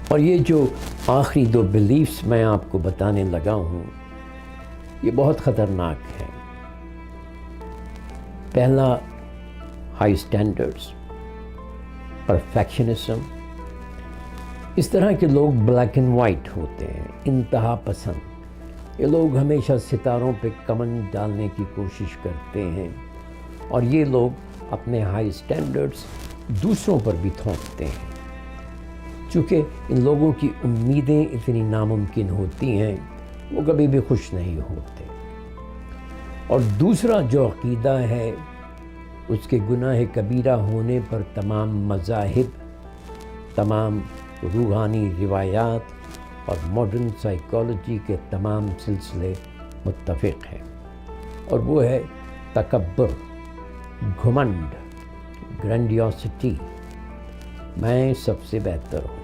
اور یہ جو آخری دو بلیفس میں آپ کو بتانے لگا ہوں یہ بہت خطرناک ہے۔ پہلا، ہائی سٹینڈرڈز، پرفیکشنزم۔ اس طرح کے لوگ بلیک اینڈ وائٹ ہوتے ہیں، انتہا پسند۔ یہ لوگ ہمیشہ ستاروں پہ کمن ڈالنے کی کوشش کرتے ہیں، اور یہ لوگ اپنے ہائی سٹینڈرڈز دوسروں پر بھی تھوپتے ہیں۔ چونکہ ان لوگوں کی امیدیں اتنی ناممکن ہوتی ہیں، وہ کبھی بھی خوش نہیں ہوتے۔ اور دوسرا جو عقیدہ ہے، اس کے گناہ کبیرہ ہونے پر تمام مذاہب، تمام روحانی روایات اور ماڈرن سائیکالوجی کے تمام سلسلے متفق ہیں، اور وہ ہے تکبر، گھمنڈ، گرینڈیوسٹی۔ میں سب سے بہتر ہوں،